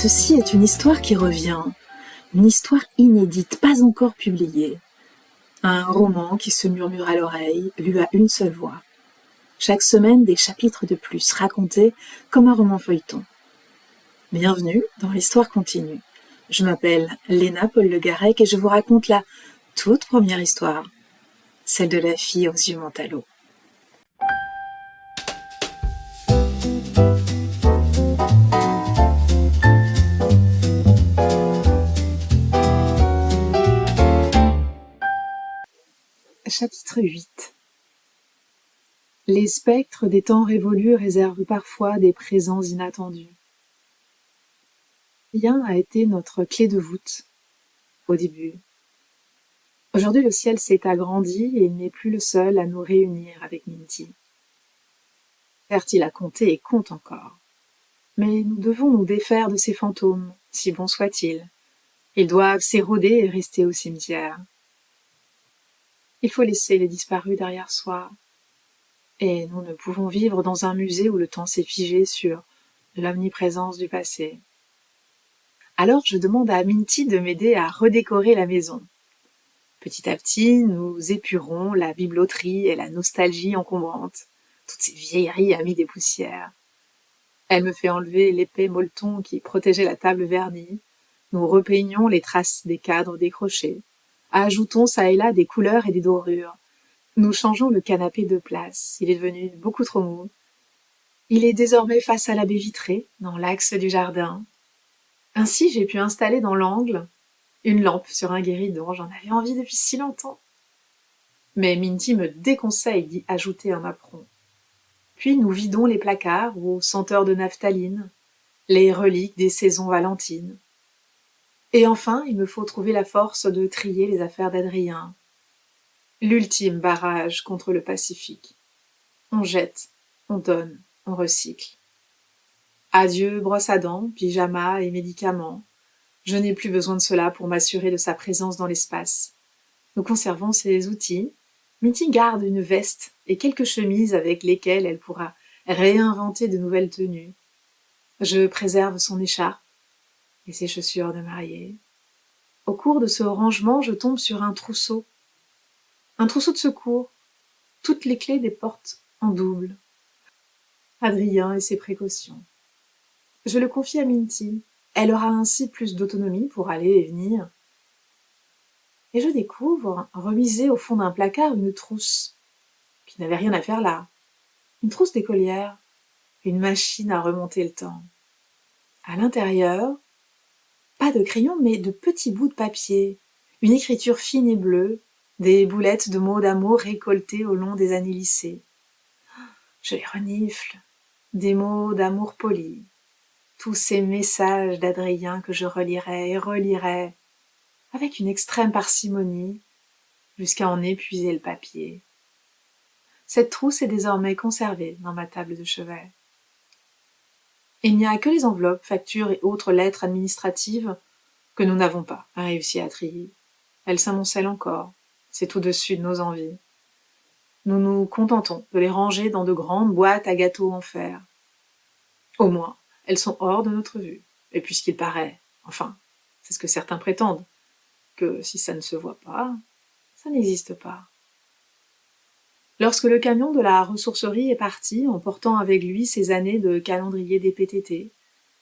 Ceci est une histoire qui revient, une histoire inédite, pas encore publiée. Un roman qui se murmure à l'oreille, lu à une seule voix. Chaque semaine, des chapitres de plus, racontés comme un roman feuilleton. Bienvenue dans l'Histoire continue. Je m'appelle Léna Paul-Le Garec et je vous raconte la toute première histoire, celle de la fille aux yeux mentalo. Chapitre 8. Les spectres des temps révolus réservent parfois des présents inattendus. Rien a été notre clé de voûte au début. Aujourd'hui, le ciel s'est agrandi et il n'est plus le seul à nous réunir avec Minty. Certes, il a compté et compte encore. Mais nous devons nous défaire de ces fantômes, si bons soient-ils. Ils doivent s'éroder et rester au cimetière. Il faut laisser les disparus derrière soi. Et nous ne pouvons vivre dans un musée où le temps s'est figé sur l'omniprésence du passé. Alors je demande à Minty de m'aider à redécorer la maison. Petit à petit, nous épurons la bibeloterie et la nostalgie encombrante, toutes ces vieilleries amies des poussières. Elle me fait enlever l'épais molleton qui protégeait la table vernie. Nous repeignons les traces des cadres décrochés. Ajoutons çà et là des couleurs et des dorures. Nous changeons le canapé de place. Il est devenu beaucoup trop mou. Il est désormais face à la baie vitrée, dans l'axe du jardin. Ainsi, j'ai pu installer dans l'angle une lampe sur un guéridon. J'en avais envie depuis si longtemps. Mais Minty me déconseille d'y ajouter un apron. Puis nous vidons les placards aux senteurs de naphtaline, les reliques des saisons valentines. Et enfin, il me faut trouver la force de trier les affaires d'Adrien. L'ultime barrage contre le Pacifique. On jette, on donne, on recycle. Adieu brosse à dents, pyjama et médicaments. Je n'ai plus besoin de cela pour m'assurer de sa présence dans l'espace. Nous conservons ses outils. Minty garde une veste et quelques chemises avec lesquelles elle pourra réinventer de nouvelles tenues. Je préserve son écharpe et ses chaussures de mariée. Au cours de ce rangement, je tombe sur un trousseau. Un trousseau de secours. Toutes les clés des portes en double. Adrien et ses précautions. Je le confie à Minty. Elle aura ainsi plus d'autonomie pour aller et venir. Et je découvre, remisée au fond d'un placard, une trousse, qui n'avait rien à faire là. Une trousse d'écolière, une machine à remonter le temps. À l'intérieur, pas de crayon, mais de petits bouts de papier, une écriture fine et bleue, des boulettes de mots d'amour récoltés au long des années lycée. Je les renifle, des mots d'amour poli, tous ces messages d'Adrien que je relirai et relirai, avec une extrême parcimonie, jusqu'à en épuiser le papier. Cette trousse est désormais conservée dans ma table de chevet. Il n'y a que les enveloppes, factures et autres lettres administratives que nous n'avons pas réussi à trier. Elles s'amoncellent encore, c'est au-dessus de nos envies. Nous nous contentons de les ranger dans de grandes boîtes à gâteaux en fer. Au moins, elles sont hors de notre vue. Et puisqu'il paraît, enfin, c'est ce que certains prétendent, que si ça ne se voit pas, ça n'existe pas. Lorsque le camion de la ressourcerie est parti, emportant avec lui ses années de calendrier des PTT,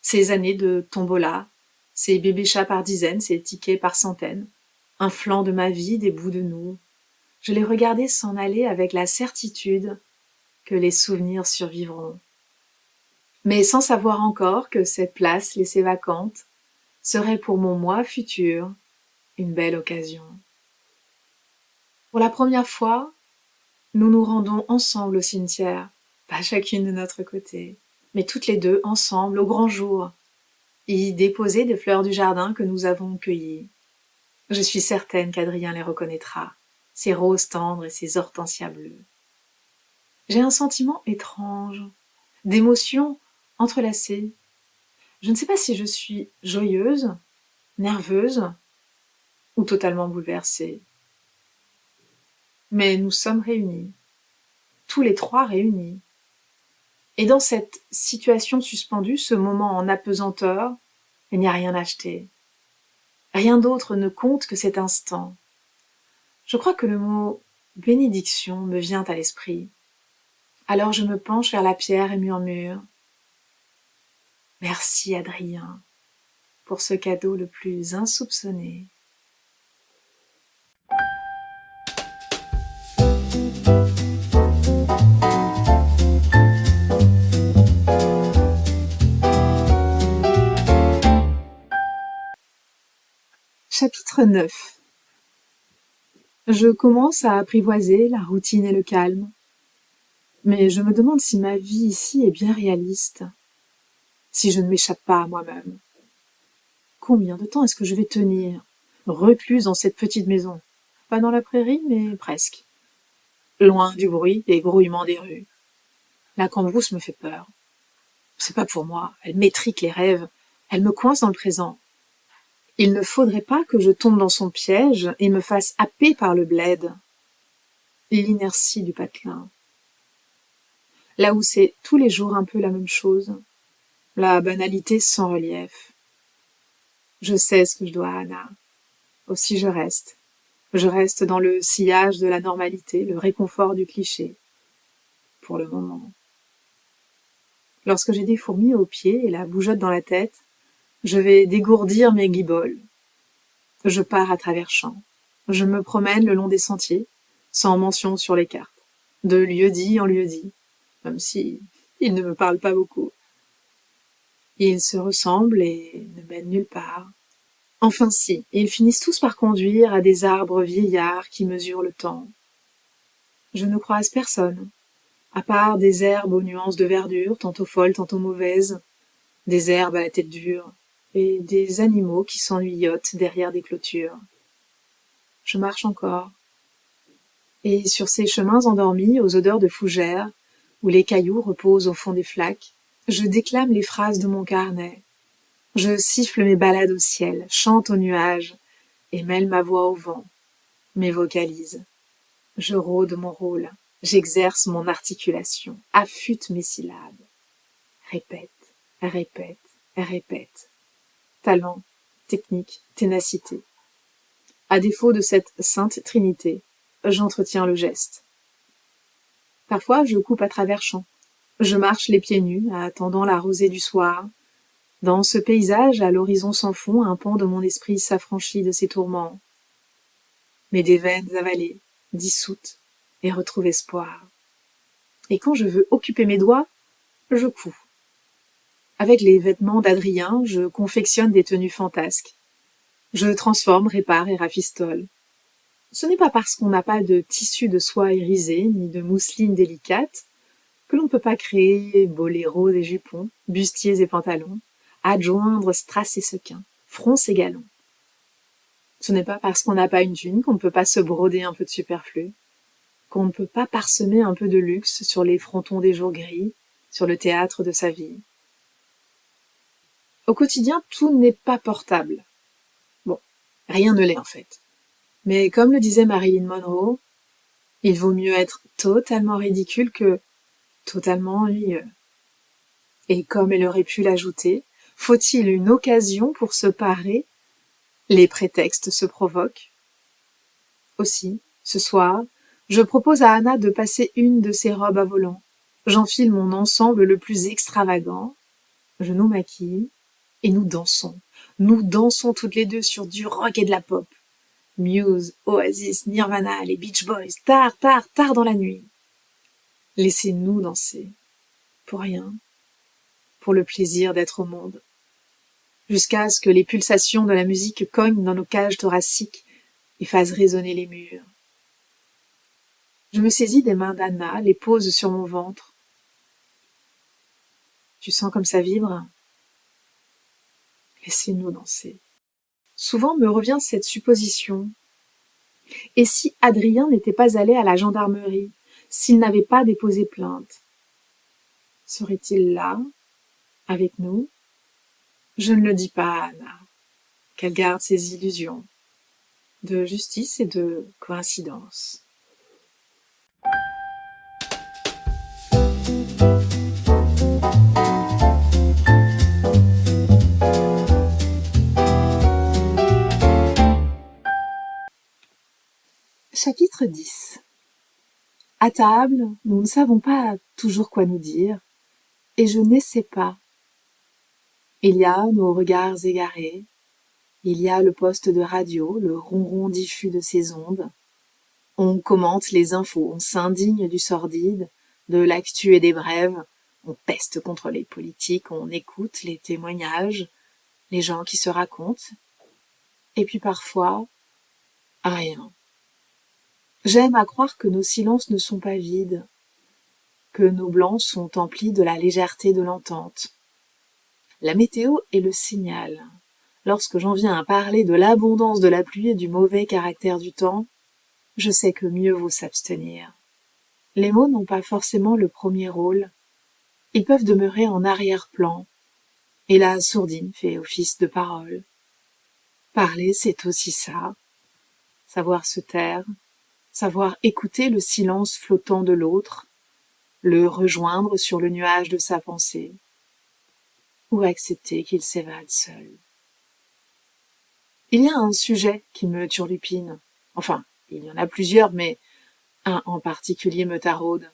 ses années de tombola, ses bébés chats par dizaines, ses tickets par centaines, un flanc de ma vie, des bouts de nous, je les regardais s'en aller avec la certitude que les souvenirs survivront. Mais sans savoir encore que cette place laissée vacante serait pour mon moi futur une belle occasion. Pour la première fois, nous nous rendons ensemble au cimetière, pas chacune de notre côté, mais toutes les deux ensemble au grand jour, y déposer des fleurs du jardin que nous avons cueillies. Je suis certaine qu'Adrien les reconnaîtra, ses roses tendres et ses hortensias bleues. J'ai un sentiment étrange, d'émotion entrelacée. Je ne sais pas si je suis joyeuse, nerveuse ou totalement bouleversée. Mais nous sommes réunis, tous les trois réunis. Et dans cette situation suspendue, ce moment en apesanteur il n'y a rien acheté. Rien d'autre ne compte que cet instant. Je crois que le mot bénédiction me vient à l'esprit. Alors je me penche vers la pierre et murmure: merci Adrien pour ce cadeau le plus insoupçonné. Chapitre 9. Je commence à apprivoiser la routine et le calme. Mais je me demande si ma vie ici est bien réaliste, si je ne m'échappe pas à moi-même. Combien de temps est-ce que je vais tenir, recluse dans cette petite maison? Pas dans la prairie, mais presque. Loin du bruit et grouillement des rues. La cambrousse me fait peur. C'est pas pour moi, elle m'étrique les rêves, elle me coince dans le présent. Il ne faudrait pas que je tombe dans son piège et me fasse happer par le bled. L'inertie du patelin. Là où c'est tous les jours un peu la même chose. La banalité sans relief. Je sais ce que je dois à Anna. Aussi je reste. Je reste dans le sillage de la normalité, le réconfort du cliché. Pour le moment. Lorsque j'ai des fourmis aux pieds et la bougeotte dans la tête, je vais dégourdir mes guiboles. Je pars à travers champs. Je me promène le long des sentiers, sans mention sur les cartes, de lieu-dit en lieu-dit, même si ils ne me parlent pas beaucoup. Ils se ressemblent et ne mènent nulle part. Enfin si, ils finissent tous par conduire à des arbres vieillards qui mesurent le temps. Je ne croise personne, à part des herbes aux nuances de verdure, tantôt folles, tantôt mauvaises, des herbes à la tête dure, et des animaux qui s'ennuyotent derrière des clôtures. Je marche encore. Et sur ces chemins endormis aux odeurs de fougères, où les cailloux reposent au fond des flaques, je déclame les phrases de mon carnet. Je siffle mes ballades au ciel, chante aux nuages, et mêle ma voix au vent, mes vocalise. Je rôde mon rôle, j'exerce mon articulation, affûte mes syllabes. Répète, répète, répète. Talent, technique, ténacité. À défaut de cette sainte trinité, j'entretiens le geste. Parfois, je coupe à travers champs. Je marche les pieds nus, attendant la rosée du soir. Dans ce paysage, à l'horizon sans fond, un pan de mon esprit s'affranchit de ses tourments. Mais des veines avalées, dissoutes, et retrouve espoir. Et quand je veux occuper mes doigts, je couds. Avec les vêtements d'Adrien, je confectionne des tenues fantasques. Je transforme, répare et rafistole. Ce n'est pas parce qu'on n'a pas de tissu de soie irisé, ni de mousseline délicate, que l'on ne peut pas créer boléros et jupons, bustiers et pantalons, adjoindre strass et sequins, fronces et galons. Ce n'est pas parce qu'on n'a pas une thune qu'on ne peut pas se broder un peu de superflu, qu'on ne peut pas parsemer un peu de luxe sur les frontons des jours gris, sur le théâtre de sa vie. Au quotidien, tout n'est pas portable. Bon, rien ne l'est en fait. Mais comme le disait Marilyn Monroe, il vaut mieux être totalement ridicule que totalement ennuyeux. Et comme elle aurait pu l'ajouter, faut-il une occasion pour se parer? Les prétextes se provoquent. Aussi, ce soir, je propose à Anna de passer une de ses robes à volants. J'enfile mon ensemble le plus extravagant, je nous maquille, et nous dansons. Nous dansons toutes les deux sur du rock et de la pop. Muse, Oasis, Nirvana, les Beach Boys, tard, tard, tard dans la nuit. Laissez-nous danser. Pour rien. Pour le plaisir d'être au monde. Jusqu'à ce que les pulsations de la musique cognent dans nos cages thoraciques et fassent résonner les murs. Je me saisis des mains d'Anna, les pose sur mon ventre. Tu sens comme ça vibre? Laissez-nous danser. Souvent me revient cette supposition. Et si Adrien n'était pas allé à la gendarmerie, s'il n'avait pas déposé plainte, serait-il là, avec nous? Je ne le dis pas à Anna, qu'elle garde ses illusions de justice et de coïncidence. Chapitre 10. À table, nous ne savons pas toujours quoi nous dire, et je n'essaie pas. Il y a nos regards égarés, il y a le poste de radio, le ronron diffus de ses ondes. On commente les infos, on s'indigne du sordide, de l'actu et des brèves, on peste contre les politiques, on écoute les témoignages, les gens qui se racontent, et puis parfois, rien. J'aime à croire que nos silences ne sont pas vides, que nos blancs sont emplis de la légèreté de l'entente. La météo est le signal. Lorsque j'en viens à parler de l'abondance de la pluie et du mauvais caractère du temps, je sais que mieux vaut s'abstenir. Les mots n'ont pas forcément le premier rôle. Ils peuvent demeurer en arrière-plan, et la sourdine fait office de parole. Parler, c'est aussi ça. Savoir se taire, savoir écouter le silence flottant de l'autre, le rejoindre sur le nuage de sa pensée, ou accepter qu'il s'évade seul. Il y a un sujet qui me turlupine. Enfin, il y en a plusieurs, mais un en particulier me taraude.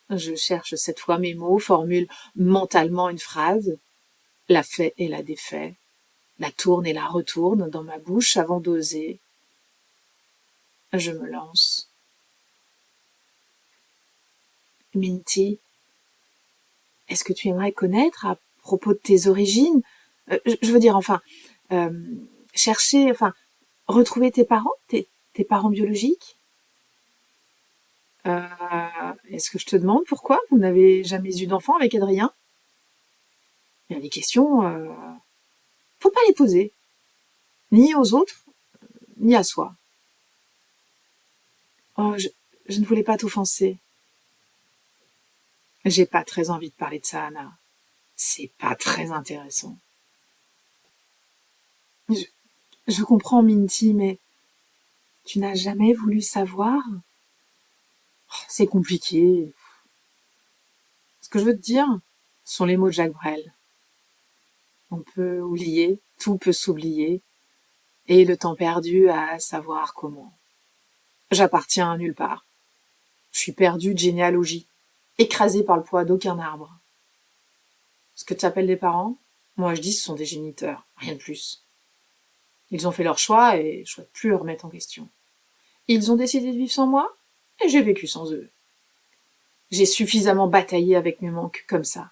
Je cherche cette fois mes mots, formule mentalement une phrase, la fais et la défais, la tourne et la retourne dans ma bouche avant d'oser. Je me lance. Minty, est-ce que tu aimerais connaître à propos de tes origines, je veux dire, enfin, chercher, enfin, retrouver tes parents, tes parents biologiques? Est-ce que je te demande pourquoi vous n'avez jamais eu d'enfant avec Adrien? Il y a des questions, faut pas les poser, ni aux autres, ni à soi. Oh, je ne voulais pas t'offenser. J'ai pas très envie de parler de ça, Anna. C'est pas très intéressant. Je comprends, Minty, mais tu n'as jamais voulu savoir? Oh, c'est compliqué. Ce que je veux te dire sont les mots de Jacques Brel. On peut oublier, tout peut s'oublier, et le temps perdu à savoir comment. J'appartiens à nulle part. Je suis perdu de généalogie, écrasé par le poids d'aucun arbre. Ce que tu appelles des parents, moi je dis ce sont des géniteurs, rien de plus. Ils ont fait leur choix et je souhaite plus le remettre en question. Ils ont décidé de vivre sans moi et j'ai vécu sans eux. J'ai suffisamment bataillé avec mes manques comme ça.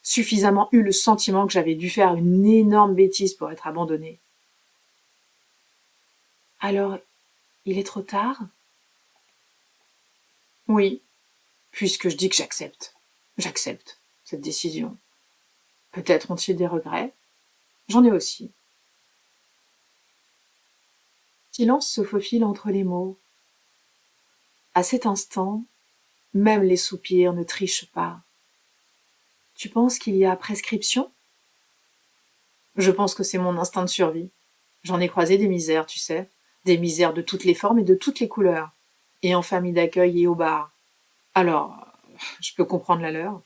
Suffisamment eu le sentiment que j'avais dû faire une énorme bêtise pour être abandonnée. Alors, il est trop tard? Oui, puisque je dis que j'accepte. J'accepte cette décision. Peut-être ont-ils des regrets? J'en ai aussi. Silence se faufile entre les mots. À cet instant, même les soupirs ne trichent pas. Tu penses qu'il y a prescription? Je pense que c'est mon instinct de survie. J'en ai croisé des misères, tu sais. Des misères de toutes les formes et de toutes les couleurs. Et en famille d'accueil et au bar. Alors, je peux comprendre la leur.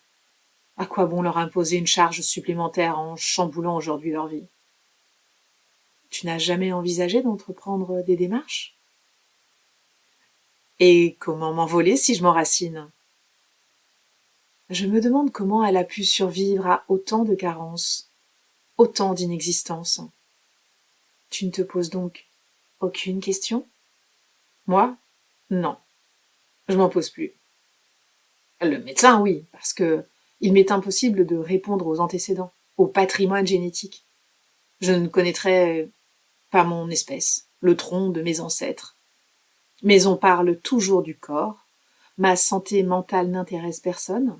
À quoi bon leur imposer une charge supplémentaire en chamboulant aujourd'hui leur vie? Tu n'as jamais envisagé d'entreprendre des démarches? Et comment m'envoler si je m'enracine? Je me demande comment elle a pu survivre à autant de carences, autant d'inexistence. Tu ne te poses donc aucune question? Moi? Non, je m'en pose plus. Le médecin, oui, parce que il m'est impossible de répondre aux antécédents, au patrimoine génétique. Je ne connaîtrais pas mon espèce, le tronc de mes ancêtres. Mais on parle toujours du corps. Ma santé mentale n'intéresse personne.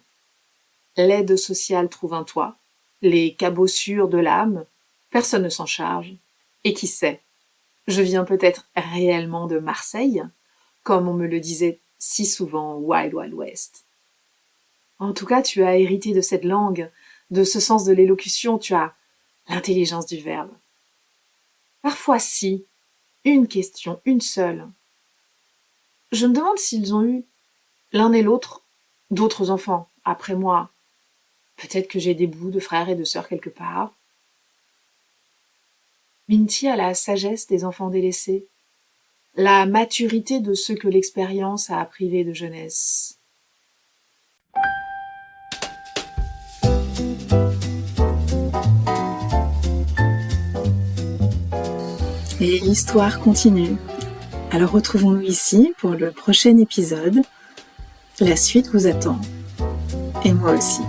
L'aide sociale trouve un toit. Les cabossures de l'âme, personne ne s'en charge. Et qui sait, je viens peut-être réellement de Marseille, comme on me le disait si souvent au Wild Wild West. En tout cas, tu as hérité de cette langue, de ce sens de l'élocution, tu as l'intelligence du verbe. Parfois si, une question, une seule. Je me demande s'ils ont eu, l'un et l'autre, d'autres enfants, après moi. Peut-être que j'ai des bouts de frères et de sœurs quelque part. Minty a la sagesse des enfants délaissés, la maturité de ceux que l'expérience a privés de jeunesse. Et l'histoire continue. Alors retrouvons-nous ici pour le prochain épisode. La suite vous attend. Et moi aussi.